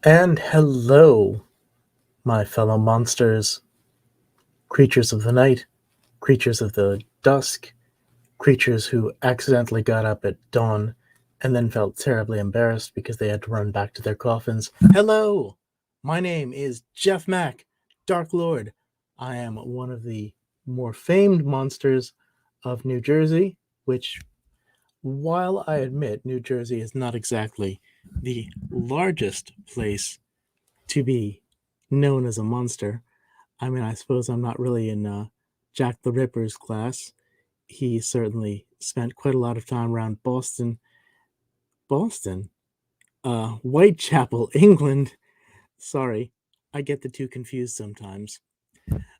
And hello, my fellow monsters, creatures of the night, creatures of the dusk, creatures who accidentally got up at dawn and then felt terribly embarrassed because they had to run back to their coffins. Hello! My name is Jeff Mack, Dark Lord. I am one of the more famed monsters of New Jersey, which, while I admit New Jersey is not exactly the largest place to be known as a monster. I mean, I suppose I'm not really in Jack the Ripper's class. He certainly spent quite a lot of time around Boston, Whitechapel, England. Sorry, I get the two confused sometimes.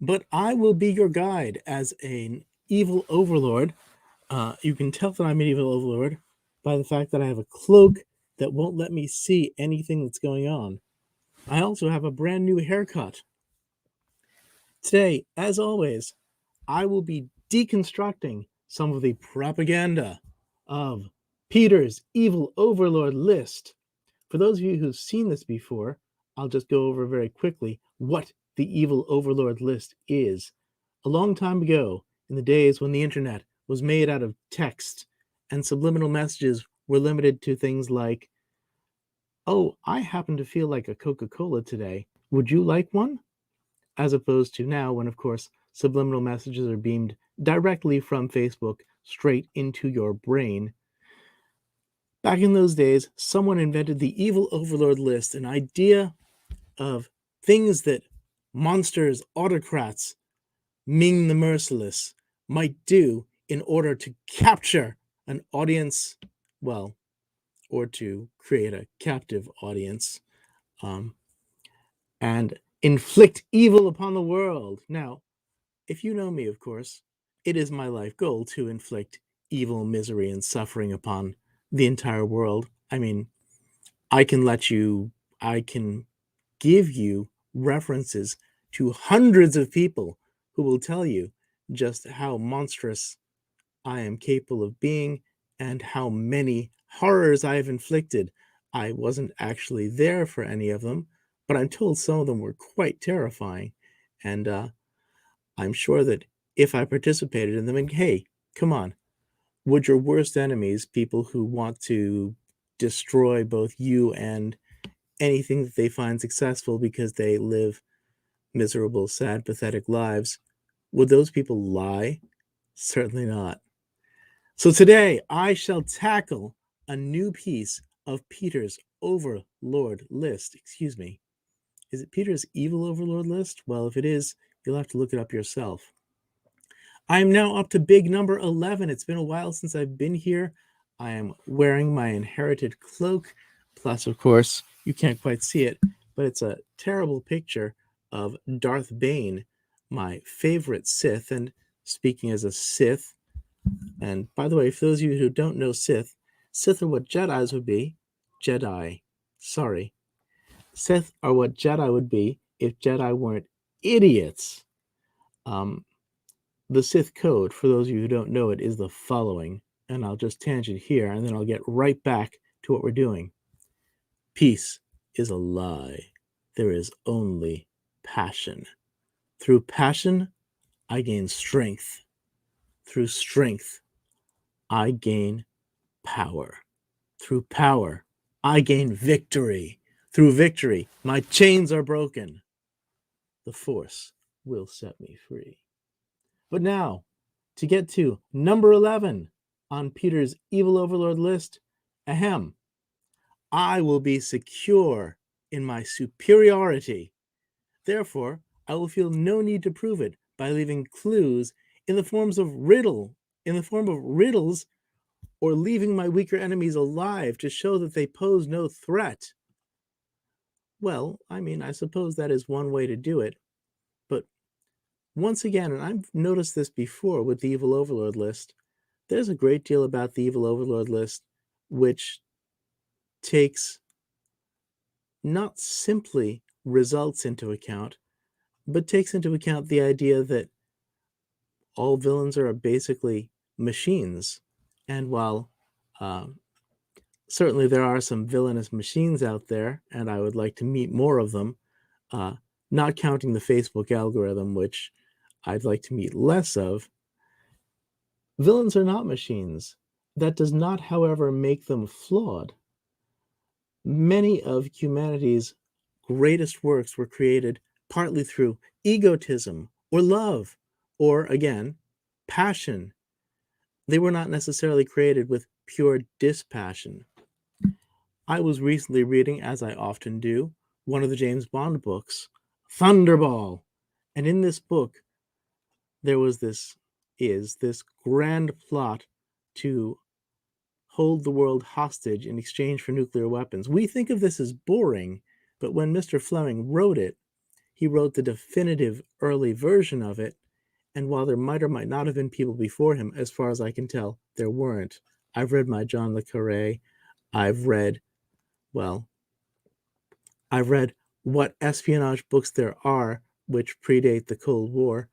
But I will be your guide as an evil overlord. You can tell that I'm an evil overlord by the fact that I have a cloak that won't let me see anything that's going on. I also have a brand new haircut. Today, as always, I will be deconstructing some of the propaganda of Peter's Evil Overlord List. For those of you who've seen this before, I'll just go over very quickly what the Evil Overlord List is. A long time ago, in the days when the internet was made out of text and subliminal messages were limited to things like, "Oh, I happen to feel like a Coca-Cola today. Would you like one?" As opposed to now when, of course, subliminal messages are beamed directly from Facebook straight into your brain. Back in those days, someone invented the Evil Overlord List, an idea of things that monsters, autocrats, Ming the Merciless might do in order to capture an audience, well, or to create a captive audience. And inflict evil upon the world. Now, if you know me, of course, it is my life goal to inflict evil, misery, and suffering upon the entire world. I mean, I can give you references to hundreds of people who will tell you just how monstrous I am capable of being and how many horrors I have inflicted. I wasn't actually there for any of them, but I'm told some of them were quite terrifying. And I'm sure that if I participated in them, and hey, come on, would your worst enemies, people who want to destroy both you and anything that they find successful because they live miserable, sad, pathetic lives, would those people lie? Certainly not. So today I shall tackle a new piece of Peter's Overlord List. Excuse me. Is it Peter's Evil Overlord List? Well, if it is, you'll have to look it up yourself. I am now up to big number 11. It's been a while since I've been here. I am wearing my inherited cloak. Plus, of course, you can't quite see it, but it's a terrible picture of Darth Bane, my favorite Sith. And speaking as a Sith, and by the way, for those of you who don't know Sith, Sith are what Jedis would be. Jedi. Sorry. Sith are what Jedi would be if Jedi weren't idiots. The Sith Code, for those of you who don't know it, is the following. And I'll just tangent here, and then I'll get right back to what we're doing. Peace is a lie. There is only passion. Through passion, I gain strength. Through strength, I gain power. Through power, I gain victory. Through victory, my chains are broken. The Force will set me free. But now, to get to number 11 on Peter's Evil Overlord List, ahem, I will be secure in my superiority. Therefore, I will feel no need to prove it by leaving clues in the form of riddles, or leaving my weaker enemies alive to show that they pose no threat. Well, I mean, I suppose that is one way to do it, but once again, and I've noticed this before with the Evil Overlord List, there's a great deal about the Evil Overlord List which takes not simply results into account, but takes into account the idea that all villains are basically machines. And while Certainly there are some villainous machines out there, and I would like to meet more of them, uh, not counting the Facebook algorithm, which I'd like to meet less of. Villains are not machines. That does not, however, make them flawed. Many of humanity's greatest works were created partly through egotism or love, or again, passion. They were not necessarily created with pure dispassion. I was recently reading, as I often do, one of the James Bond books, Thunderball. And in this book, there was this grand plot to hold the world hostage in exchange for nuclear weapons. We think of this as boring, but when Mr. Fleming wrote it, he wrote the definitive early version of it. And while there might or might not have been people before him, as far as I can tell, there weren't. I've read my John le Carré. I've read, well, I've read what espionage books there are which predate the Cold War,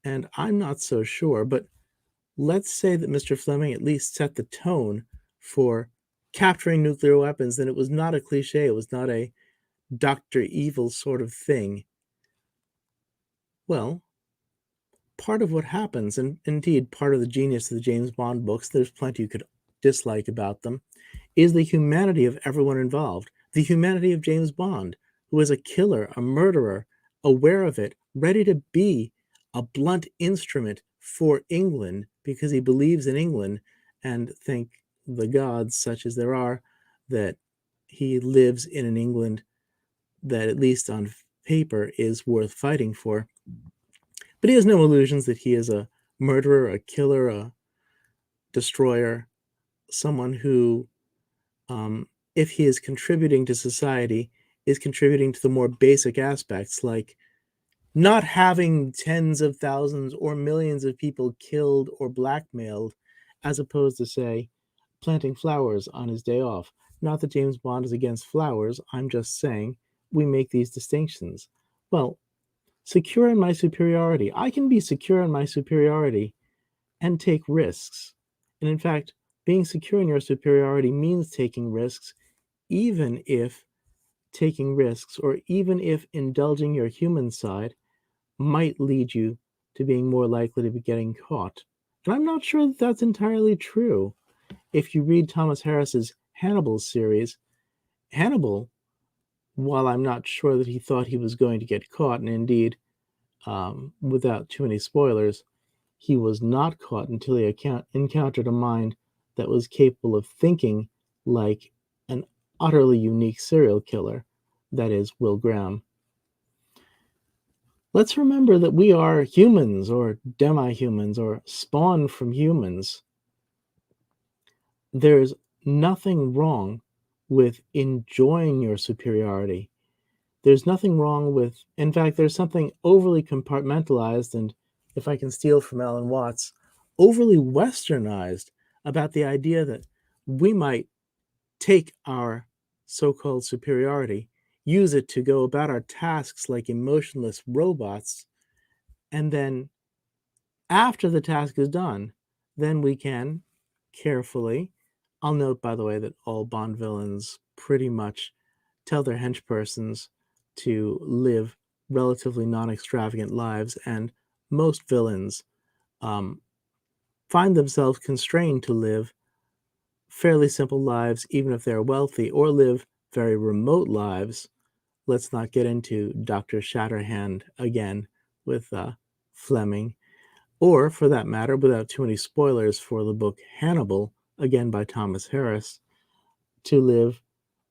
and I'm not so sure, but let's say that Mr. Fleming at least set the tone for capturing nuclear weapons, then it was not a cliche, it was not a Dr. Evil sort of thing. Well, part of what happens, and indeed part of the genius of the James Bond books, there's plenty you could dislike about them, is the humanity of everyone involved. The humanity of James Bond, who is a killer, a murderer, aware of it, ready to be a blunt instrument for England because he believes in England, and thank the gods, such as there are, that he lives in an England that, at least on paper, is worth fighting for. But he has no illusions that he is a murderer, a killer, a destroyer, someone who, if he is contributing to society, is contributing to the more basic aspects, like not having tens of thousands or millions of people killed or blackmailed, as opposed to, say, planting flowers on his day off. Not that James Bond is against flowers, I'm just saying we make these distinctions. Well, secure in my superiority. I can be secure in my superiority and take risks. And in fact, being secure in your superiority means taking risks, even if taking risks or even if indulging your human side might lead you to being more likely to be getting caught. And I'm not sure that that's entirely true. If you read Thomas Harris's Hannibal series, Hannibal, while I'm not sure that he thought he was going to get caught, and indeed, without too many spoilers, he was not caught until he encountered a mind that was capable of thinking like an utterly unique serial killer, that is, Will Graham. Let's remember that we are humans, or demi-humans, or spawned from humans. There's nothing wrong with enjoying your superiority. There's nothing wrong with, in fact, there's something overly compartmentalized, and if I can steal from Alan Watts, overly westernized about the idea that we might take our so-called superiority, use it to go about our tasks like emotionless robots, and then after the task is done, then we can carefully, I'll note, by the way, that all Bond villains pretty much tell their henchpersons to live relatively non-extravagant lives, and most villains find themselves constrained to live fairly simple lives, even if they're wealthy, or live very remote lives. Let's not get into Dr. Shatterhand again with Fleming, or for that matter, without too many spoilers for the book Hannibal, again by Thomas Harris, to live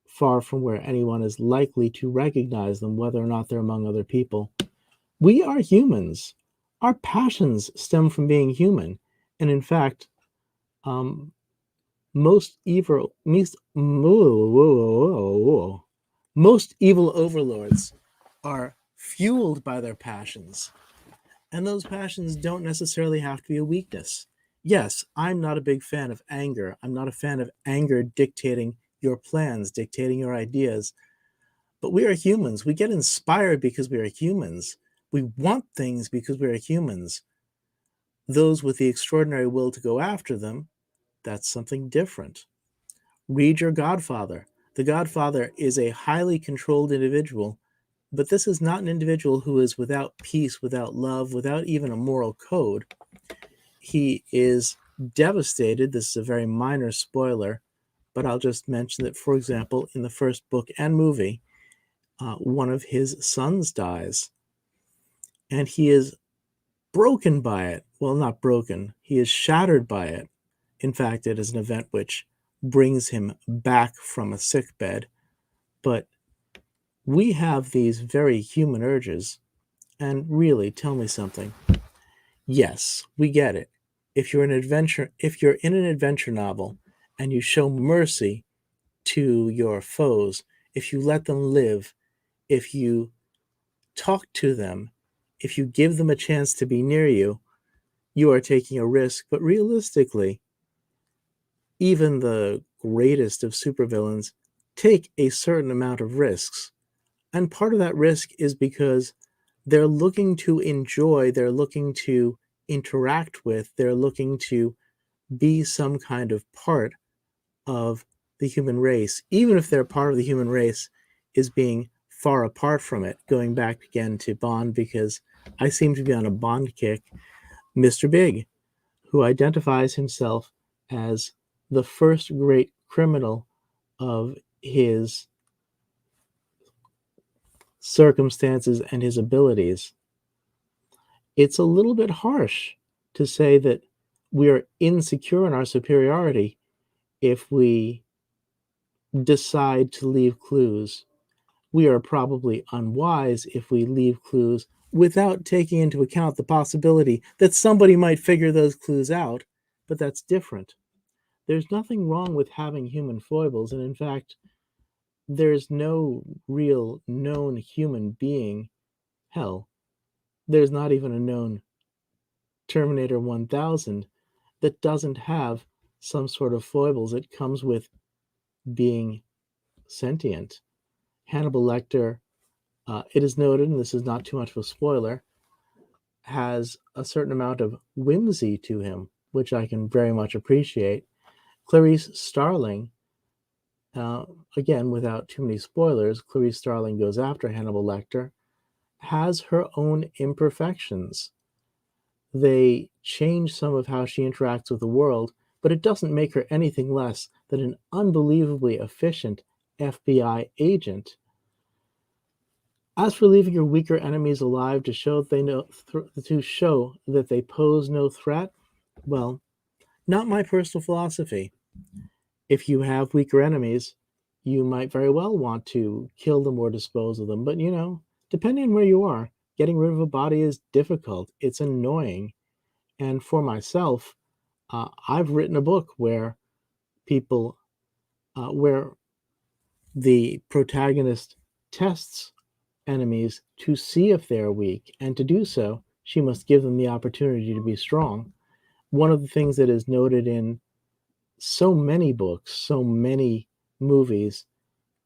far from where anyone is likely to recognize them, whether or not they're among other people. We are humans. Our passions stem from being human. And in fact, most evil overlords are fueled by their passions. And those passions don't necessarily have to be a weakness. Yes, I'm not a big fan of anger. I'm not a fan of anger dictating your plans, dictating your ideas. But we are humans. We get inspired because we are humans. We want things because we are humans. Those with the extraordinary will to go after them, that's something different. Read your Godfather. The Godfather is a highly controlled individual, but this is not an individual who is without peace, without love, without even a moral code. He is devastated. This is a very minor spoiler, but I'll just mention that, for example, in the first book and movie, one of his sons dies, and he is broken by it. Well, not broken, he is shattered by it. In fact, it is an event which brings him back from a sick bed. But we have these very human urges. And really, tell me something. Yes, we get it. If you're in an adventure novel and you show mercy to your foes, if you let them live, if you talk to them, if you give them a chance to be near you, you are taking a risk. But realistically, even the greatest of supervillains take a certain amount of risks. And part of that risk is because they're looking to enjoy, they're looking to interact with, they're looking to be some kind of part of the human race, even if their part of the human race is being far apart from it. Going back again to Bond, because I seem to be on a Bond kick. Mr. Big, who identifies himself as the first great criminal of his circumstances and his abilities. It's a little bit harsh to say that we are insecure in our superiority if we decide to leave clues. We are probably unwise if we leave clues without taking into account the possibility that somebody might figure those clues out, but that's different. There's nothing wrong with having human foibles, and in fact, there's no real known human being. Hell, there's not even a known Terminator 1000 that doesn't have some sort of foibles. It comes with being sentient. Hannibal Lecter, it is noted, and this is not too much of a spoiler, has a certain amount of whimsy to him, which I can very much appreciate. Clarice Starling, again, without too many spoilers, Clarice Starling goes after Hannibal Lecter, has her own imperfections. They change some of how she interacts with the world, but it doesn't make her anything less than an unbelievably efficient FBI agent. As for leaving your weaker enemies alive to show that they pose no threat, well, not my personal philosophy. If you have weaker enemies, you might very well want to kill them or dispose of them. But, depending on where you are, getting rid of a body is difficult. It's annoying. And for myself, I've written a book where where the protagonist tests enemies to see if they're weak. And to do so, she must give them the opportunity to be strong. One of the things that is noted in so many books, so many movies,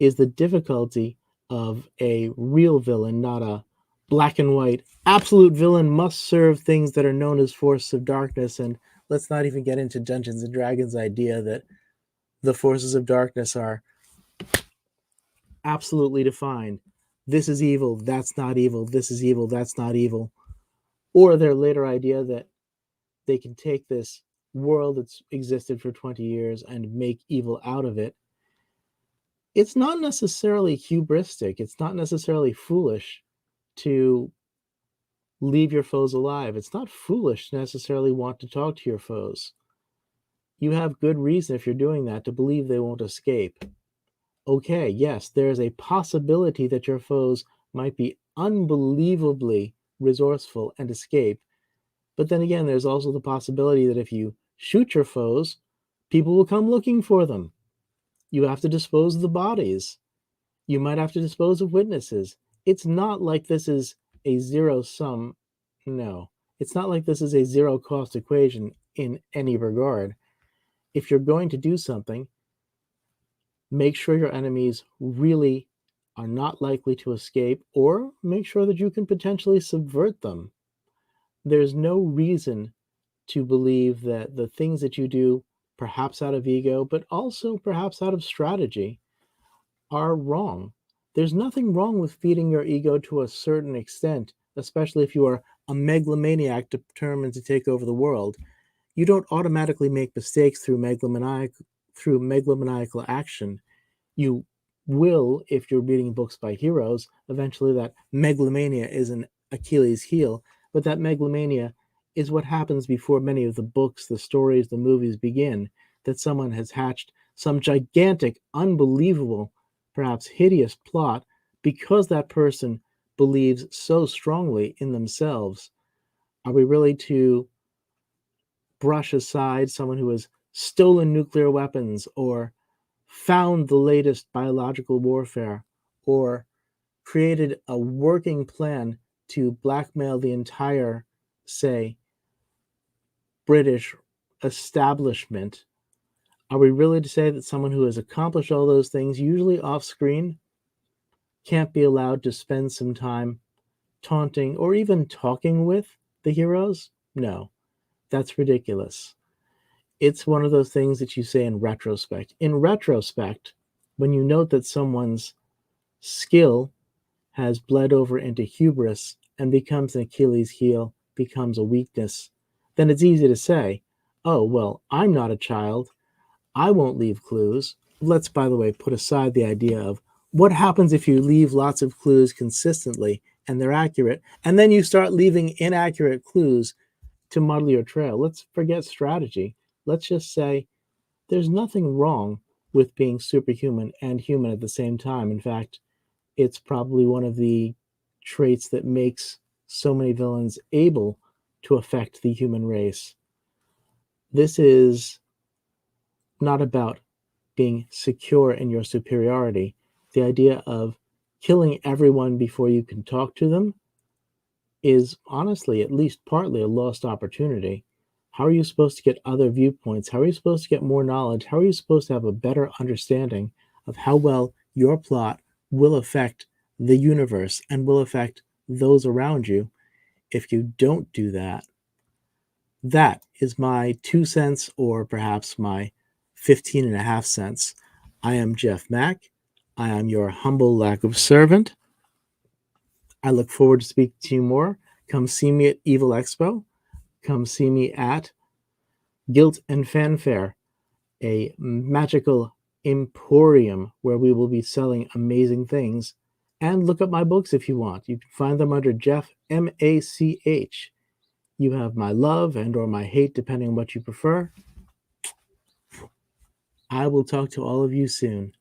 is the difficulty of a real villain, not a black and white absolute villain must serve things that are known as forces of darkness. And let's not even get into Dungeons and Dragons' idea that the forces of darkness are absolutely defined. This is evil, that's not evil, this is evil, that's not evil. Or their later idea that they can take this world that's existed for 20 years and make evil out of it. It's not necessarily hubristic, it's not necessarily foolish to leave your foes alive. It's not foolish to necessarily want to talk to your foes. You have good reason, if you're doing that, to believe they won't escape. Okay, yes, there's a possibility that your foes might be unbelievably resourceful and escape. But then again, there's also the possibility that if you shoot your foes, people will come looking for them. You have to dispose of the bodies. You might have to dispose of witnesses. It's not like this is a zero sum. No, it's not like this is a zero cost equation in any regard. If you're going to do something, make sure your enemies really are not likely to escape, or make sure that you can potentially subvert them. There's no reason to believe that the things that you do perhaps out of ego, but also perhaps out of strategy, are wrong. There's nothing wrong with feeding your ego to a certain extent, especially if you are a megalomaniac determined to take over the world. You don't automatically make mistakes through megalomaniacal action. You will, if you're reading books by heroes, eventually that megalomania is an Achilles heel, but that megalomania is what happens before many of the books, the stories, the movies begin, that someone has hatched some gigantic, unbelievable, perhaps hideous plot because that person believes so strongly in themselves. Are we really to brush aside someone who has stolen nuclear weapons or found the latest biological warfare or created a working plan to blackmail the entire, say, British establishment? Are we really to say that someone who has accomplished all those things, usually off screen, can't be allowed to spend some time taunting or even talking with the heroes? No, that's ridiculous. It's one of those things that you say in retrospect. In retrospect, when you note that someone's skill has bled over into hubris and becomes an Achilles heel, becomes a weakness, then it's easy to say, oh, well, I'm not a child. I won't leave clues. Let's, by the way, put aside the idea of what happens if you leave lots of clues consistently and they're accurate, and then you start leaving inaccurate clues to muddle your trail. Let's forget strategy. Let's just say there's nothing wrong with being superhuman and human at the same time. In fact, it's probably one of the traits that makes so many villains able to affect the human race. This is not about being secure in your superiority. The idea of killing everyone before you can talk to them is honestly, at least partly, a lost opportunity. How are you supposed to get other viewpoints? How are you supposed to get more knowledge? How are you supposed to have a better understanding of how well your plot will affect the universe and will affect those around you if you don't do that? That is my 2 cents, or perhaps my 15 and a half cents. I am Jeff Mack. I am your humble lack of servant. I look forward to speaking to you more. Come see me at Evil Expo. Come see me at Guilt and Fanfare, a magical emporium where we will be selling amazing things. And look up my books if you want. You can find them under Jeff Mach. You have my love and or my hate, depending on what you prefer. I will talk to all of you soon.